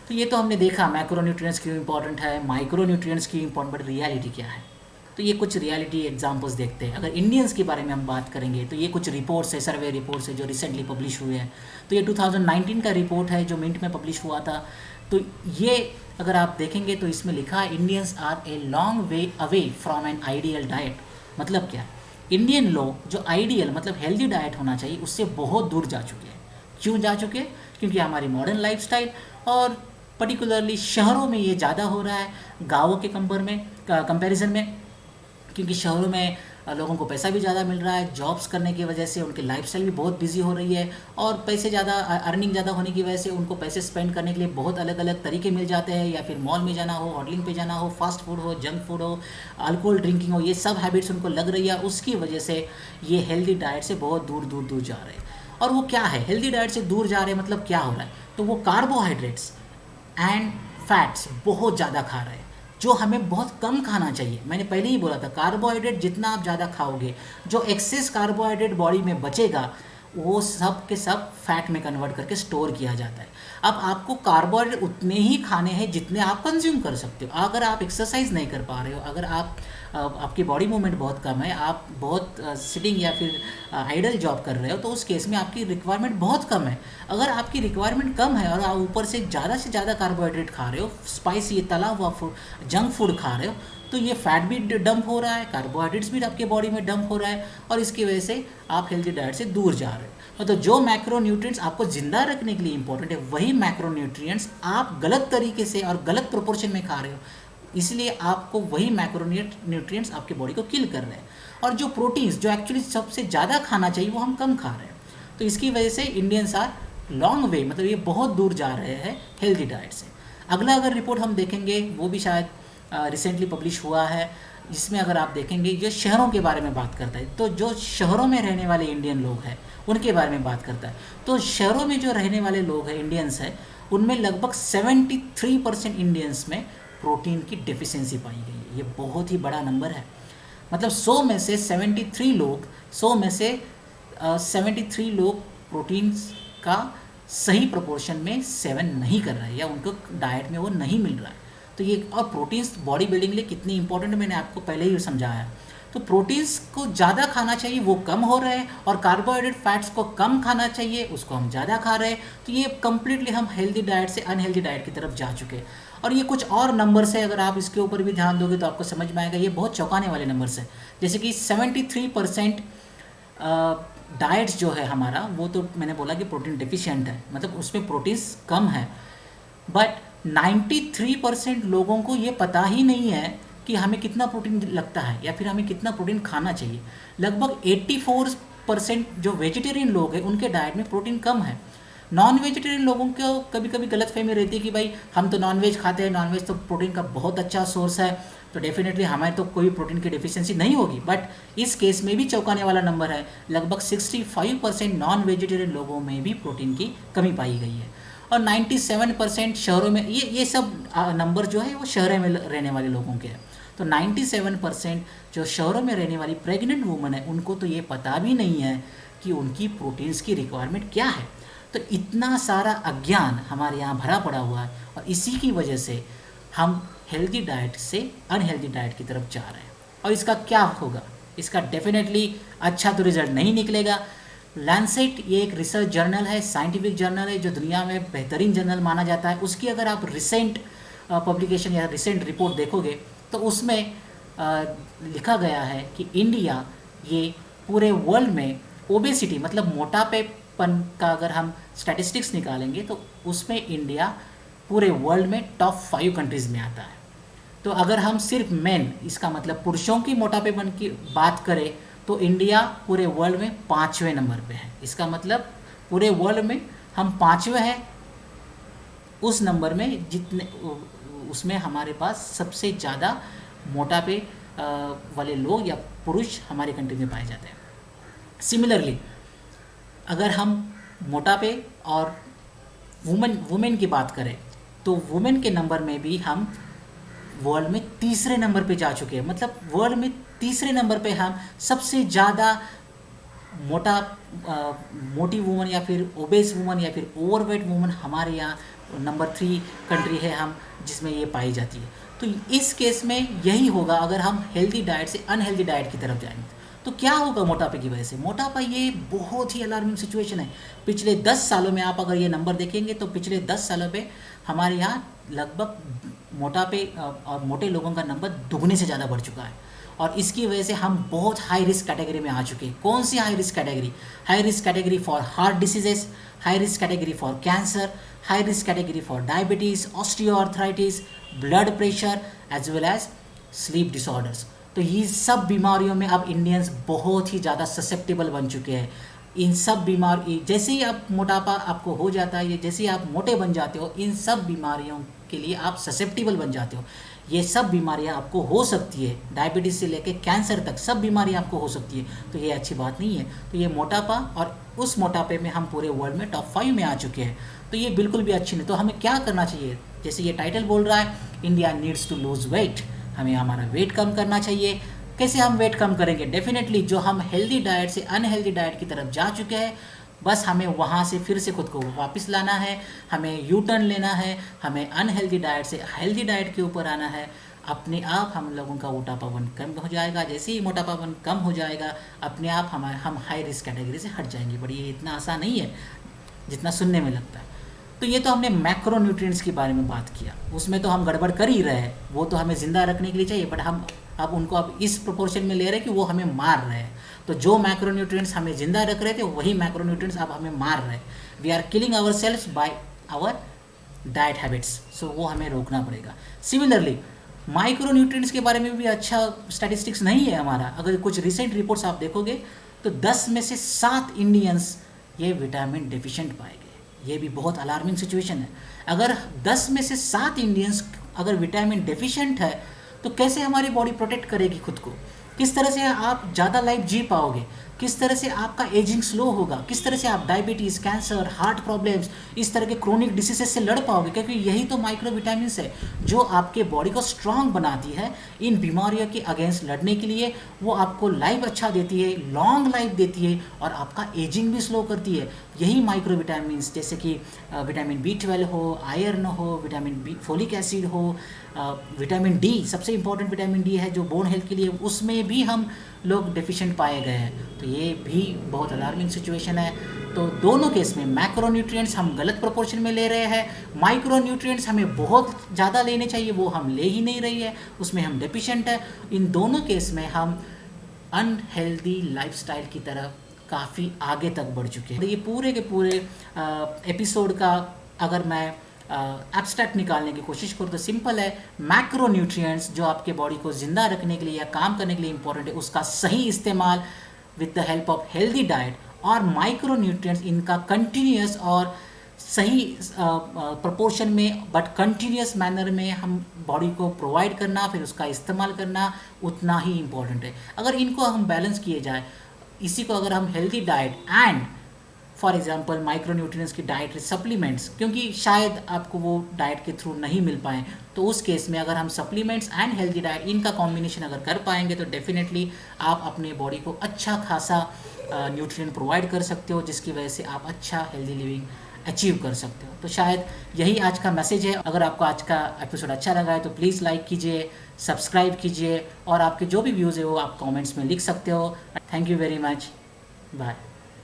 तो ये तो हमने देखा मैक्रो न्यूट्रिएंट्स क्यों इंपॉर्टेंट है, माइक्रो न्यूट्रिएंट्स क्यों इंपॉर्टेंट, बट रियलिटी क्या है। तो ये कुछ रियलिटी एग्जांपल्स देखते हैं। अगर इंडियंस के बारे में हम बात करेंगे तो ये कुछ रिपोर्ट्स है, सर्वे रिपोर्ट्स है जो रिसेंटली पब्लिश हुए हैं। तो ये 2019 का रिपोर्ट है जो मिंट में पब्लिश हुआ था। तो ये अगर आप देखेंगे तो इसमें लिखा है Indians are a long way away from an ideal diet. मतलब क्या, इंडियन लोग जो आइडियल मतलब हेल्दी डाइट होना चाहिए उससे बहुत दूर जा चुके हैं। क्यों जा चुके हैं? क्योंकि हमारी मॉडर्न लाइफस्टाइल और पर्टिकुलरली शहरों में ये ज़्यादा हो रहा है गाँवों के कंपैरिजन में। क्योंकि शहरों में लोगों को पैसा भी ज़्यादा मिल रहा है, जॉब्स करने की वजह से उनकी लाइफस्टाइल भी बहुत बिजी हो रही है, और पैसे ज़्यादा अर्निंग ज़्यादा होने की वजह से उनको पैसे स्पेंड करने के लिए बहुत अलग अलग तरीके मिल जाते हैं। या फिर मॉल में जाना हो, होटलिंग पे जाना हो, फास्ट फूड हो, जंक फूड हो, अल्कोहल ड्रिंकिंग हो, ये सब हैबिट्स उनको लग रही है। उसकी वजह से ये हेल्दी डाइट से बहुत दूर दूर दूर जा रहे हैं। और वो क्या है, हेल्दी डाइट से दूर जा रहे हैं मतलब क्या हो रहा है? तो वो कार्बोहाइड्रेट्स एंड फैट्स बहुत ज़्यादा खा रहे हैं जो हमें बहुत कम खाना चाहिए। मैंने पहले ही बोला था कार्बोहाइड्रेट जितना आप ज़्यादा खाओगे, जो एक्सेस कार्बोहाइड्रेट बॉडी में बचेगा वो सब के सब फैट में कन्वर्ट करके स्टोर किया जाता है। अब आपको कार्बोहाइड्रेट उतने ही खाने हैं जितने आप कंज्यूम कर सकते हो। अगर आप एक्सरसाइज नहीं कर पा रहे हो, अगर आपकी बॉडी मूवमेंट बहुत कम है, आप बहुत सिटिंग या फिर आइडल जॉब कर रहे हो, तो उस केस में आपकी रिक्वायरमेंट बहुत कम है। अगर आपकी रिक्वायरमेंट कम है और आप ऊपर से ज़्यादा कार्बोहाइड्रेट खा रहे हो, स्पाइसी तला हुआ फूड जंक फूड खा रहे हो, तो ये फैट भी डंप हो रहा है, कार्बोहाइड्रेट्स भी आपके बॉडी में डंप हो रहा है, और इसकी वजह से आप हेल्दी डाइट से दूर जा रहे हो। तो जो मैक्रो न्यूट्रिएंट्स आपको ज़िंदा रखने के लिए इंपॉर्टेंट है, वही मैक्रो न्यूट्रिएंट्स आप गलत तरीके से और गलत प्रोपोर्शन में खा रहे हो, इसलिए आपको वही मैक्रो न्यूट्रिएंट्स आपके बॉडी को किल कर रहे हैं। और जो प्रोटीन्स जो एक्चुअली सबसे ज़्यादा खाना चाहिए वो हम कम खा रहे हैं। तो इसकी वजह से इंडियंस आर लॉन्ग वे, मतलब ये बहुत दूर जा रहे हैं हेल्दी डाइट से। अगला अगर रिपोर्ट हम देखेंगे वो भी शायद रिसेंटली पब्लिश हुआ है, जिसमें अगर आप देखेंगे जो शहरों के बारे में बात करता है, तो जो शहरों में रहने वाले इंडियन लोग हैं उनके बारे में बात करता है। तो शहरों में जो रहने वाले लोग हैं, इंडियंस हैं, उनमें लगभग 73% इंडियंस में प्रोटीन की डेफिशिएंसी पाई गई है। ये बहुत ही बड़ा नंबर है। मतलब 100 में से 73 लोग प्रोटीन का सही प्रोपोर्शन में सेवन नहीं कर रहे हैं, या उनको डाइट में वो नहीं मिल रहा है। तो ये, और प्रोटीन्स बॉडी बिल्डिंग के लिए कितनी इंपॉर्टेंट मैंने आपको पहले ही समझाया है। तो प्रोटीन्स को ज़्यादा खाना चाहिए, वो कम हो रहे हैं, और कार्बोहाइड्रेट फैट्स को कम खाना चाहिए, उसको हम ज़्यादा खा रहे हैं। तो ये कंप्लीटली हम हेल्दी डाइट से अनहेल्दी डाइट की तरफ जा चुके हैं। और ये कुछ और नंबर्स है, अगर आप इसके ऊपर भी ध्यान दोगे तो आपको समझ में आएगा। ये बहुत चौंकाने वाले नंबर्स हैं। जैसे कि 73% डाइट्स जो है हमारा, वो तो मैंने बोला कि प्रोटीन डिफिशिएंट है, मतलब उसमें प्रोटीन्स कम है। बट 93% लोगों को ये पता ही नहीं है कि हमें कितना प्रोटीन लगता है या फिर हमें कितना प्रोटीन खाना चाहिए। लगभग 84% जो वेजिटेरियन लोग हैं उनके डाइट में प्रोटीन कम है। नॉन वेजिटेरियन लोगों को कभी कभी गलतफहमी रहती है कि भाई हम तो नॉन वेज खाते हैं, नॉन वेज तो प्रोटीन का बहुत अच्छा सोर्स है, तो डेफिनेटली हमें तो कोई प्रोटीन की डिफिशियंसी नहीं होगी। बट इस केस में भी चौंकाने वाला नंबर है, लगभग 65% नॉन वेजिटेरियन लोगों में भी प्रोटीन की कमी पाई गई है। और 97% शहरों में, ये सब नंबर जो है वो शहरों में रहने वाले लोगों के हैं। तो 97% जो शहरों में रहने वाली प्रेग्नेंट वूमन है उनको तो ये पता भी नहीं है कि उनकी प्रोटीन्स की रिक्वायरमेंट क्या है। तो इतना सारा अज्ञान हमारे यहाँ भरा पड़ा हुआ है, और इसी की वजह से हम हेल्दी डाइट से अनहेल्दी डाइट की तरफ जा रहे हैं। और इसका क्या होगा? इसका डेफिनेटली अच्छा तो रिजल्ट नहीं निकलेगा। लैंसेट ये एक रिसर्च जर्नल है, साइंटिफिक जर्नल है, जो दुनिया में बेहतरीन जर्नल माना जाता है। उसकी अगर आप रिसेंट पब्लिकेशन या रिसेंट रिपोर्ट देखोगे तो उसमें लिखा गया है कि इंडिया ये पूरे वर्ल्ड में ओबेसिटी मतलब मोटापेपन का अगर हम स्टैटिस्टिक्स निकालेंगे तो उसमें इंडिया पूरे वर्ल्ड में टॉप 5 कंट्रीज़ में आता है। तो अगर हम सिर्फ मेन, इसका मतलब पुरुषों की मोटापेपन की बात करें, तो इंडिया पूरे वर्ल्ड में 5वें नंबर पे है। इसका मतलब पूरे वर्ल्ड में हम 5वें हैं उस नंबर में जितने, उसमें हमारे पास सबसे ज़्यादा मोटापे वाले लोग या पुरुष हमारे कंट्री में पाए जाते हैं। सिमिलरली अगर हम मोटापे और वुमेन की बात करें तो वुमेन के नंबर में भी हम वर्ल्ड में तीसरे नंबर पे जा चुके हैं। मतलब वर्ल्ड में तीसरे नंबर पे हम सबसे ज़्यादा मोटी वुमन या फिर ओबेस वुमन या फिर ओवरवेट वुमन हमारे यहाँ नंबर 3 कंट्री है हम जिसमें ये पाई जाती है। तो इस केस में यही होगा अगर हम हेल्दी डाइट से अनहेल्दी डाइट की तरफ जाएंगे। तो क्या होगा मोटापे की वजह से? मोटापा ये बहुत ही अलार्मिंग सिचुएशन है। पिछले 10 सालों में आप अगर ये नंबर देखेंगे तो पिछले 10 सालों पे हमारे यहाँ लगभग मोटापे और मोटे लोगों का नंबर दुगने से ज़्यादा बढ़ चुका है। और इसकी वजह से हम बहुत हाई रिस्क कैटेगरी में आ चुके हैं। कौन सी high risk category? High risk category for heart diseases, high risk category for cancer, high risk category for diabetes, osteoarthritis, blood pressure as well as sleep disorders. तो ये सब बीमारियों में अब इंडियंस बहुत ही ज़्यादा ससेप्टेबल बन चुके हैं। इन सब बीमारी जैसे ही आप मोटापा आपको हो जाता है, ये जैसे ही आप मोटे बन जाते हो, इन सब बीमारियों के लिए आप ससेप्टेबल बन जाते हो। ये सब बीमारियां आपको हो सकती है, डायबिटीज़ से लेके कैंसर तक सब बीमारियां आपको हो सकती है। तो ये अच्छी बात नहीं है। तो ये मोटापा, और उस मोटापे में हम पूरे वर्ल्ड में टॉप 5 में आ चुके हैं। तो ये बिल्कुल भी अच्छी नहीं। तो हमें क्या करना चाहिए? जैसे ये टाइटल बोल रहा है, India needs to lose weight. हमें हमारा वेट कम करना चाहिए। कैसे हम वेट कम करेंगे? डेफिनेटली जो हम हेल्दी डाइट से अनहेल्दी डाइट की तरफ जा चुके हैं, बस हमें वहाँ से फिर से खुद को वापस लाना है। हमें यू टर्न लेना है। हमें अनहेल्दी डाइट से हेल्दी डाइट के ऊपर आना है। अपने आप हम लोगों का मोटापापन कम हो जाएगा। जैसे ही मोटापापन कम हो जाएगा, अपने आप हम हाई रिस्क कैटेगरी से हट जाएंगे। बट ये इतना आसान नहीं है जितना सुनने में लगता है। तो ये तो हमने मैक्रो न्यूट्रिएंट्स के बारे में बात किया, उसमें तो हम गड़बड़ कर ही रहे हैं। वो तो हमें ज़िंदा रखने के लिए चाहिए, बट हम अब उनको अब इस प्रोपोर्शन में ले रहे हैं कि वो हमें मार रहे हैं। तो जो मैक्रो न्यूट्रिएंट्स हमें ज़िंदा रख रहे थे, वही मैक्रो न्यूट्रिएंट्स अब हमें मार रहे हैं। We are killing our self by our diet habits. So वो हमें रोकना पड़ेगा। सिमिलरली माइक्रो न्यूट्रिएंट्स के बारे में भी अच्छा स्टैटिस्टिक्स नहीं है हमारा। अगर कुछ रिसेंट रिपोर्ट्स आप देखोगे तो 10 में से 7 इंडियंस ये विटामिन डेफिशिएंट पाए गए। ये भी बहुत अलार्मिंग सिचुएशन है। अगर 10 में से 7 इंडियंस अगर विटामिन डेफिशिएंट है, तो कैसे हमारी बॉडी प्रोटेक्ट करेगी खुद को? किस तरह से आप ज़्यादा लाइफ जी पाओगे? किस तरह से आपका एजिंग स्लो होगा? किस तरह से आप डायबिटीज़, कैंसर, हार्ट प्रॉब्लम्स, इस तरह के क्रोनिक डिसीजेस से लड़ पाओगे? क्योंकि यही तो माइक्रो विटामिन्स है जो आपके बॉडी को स्ट्रांग बनाती है इन बीमारियों के अगेंस्ट लड़ने के लिए। वो आपको लाइफ अच्छा देती है, लॉन्ग लाइफ देती है, और आपका एजिंग भी स्लो करती है। यही माइक्रो विटामिन्स जैसे कि विटामिन B12 हो, आयरन हो, विटामिन बी, फोलिक एसिड हो, विटामिन डी, सबसे इंपॉर्टेंट विटामिन डी है जो बोन हेल्थ के लिए, उसमें भी हम लोग डेफिशिएंट पाए गए हैं। तो ये भी बहुत अलार्मिंग सिचुएशन है। तो दोनों केस में मैक्रो न्यूट्रिएंट्स हम गलत प्रोपोर्शन में ले रहे हैं, माइक्रो न्यूट्रिएंट्स हमें बहुत ज़्यादा लेने चाहिए, वो हम ले ही नहीं रही है, उसमें हम डेफिशिएंट है। इन दोनों केस में हम अनहेल्दी लाइफस्टाइल की तरफ काफ़ी आगे तक बढ़ चुके हैं। तो ये पूरे के पूरे एपिसोड का अगर मैं एब्स्ट्रैक्ट निकालने की कोशिश करूँ तो सिंपल है। मैक्रो न्यूट्रिएंट्स जो आपके बॉडी को ज़िंदा रखने के लिए या काम करने के लिए इंपॉर्टेंट है, उसका सही इस्तेमाल with the help of healthy diet, और माइक्रो न्यूट्रिएंट्स इनका कंटिन्यूस और सही प्रोपोर्शन में बट कंटिन्यूस मैनर में हम बॉडी को प्रोवाइड करना, फिर उसका इस्तेमाल करना उतना ही इम्पोर्टेंट है। अगर इनको हम बैलेंस किए जाए, इसी को अगर हम healthy diet and for example micro nutrients की डाइट सप्लीमेंट्स, क्योंकि शायद आपको वो डाइट के थ्रू नहीं मिल पाए, तो उस केस में अगर हम सप्लीमेंट्स एंड हेल्दी डाइट इनका कॉम्बिनेशन अगर कर पाएंगे तो डेफिनेटली आप अपने बॉडी को अच्छा खासा न्यूट्रिएंट प्रोवाइड कर सकते हो, जिसकी वजह से आप अच्छा हेल्दी लिविंग अचीव कर सकते हो। तो शायद यही आज का मैसेज है। अगर आपको आज का एपिसोड अच्छा लगा है तो प्लीज़ लाइक कीजिए, सब्सक्राइब कीजिए, और आपके जो भी व्यूज़ है वो आप कमेंट्स में लिख सकते हो। Thank you very much. Bye.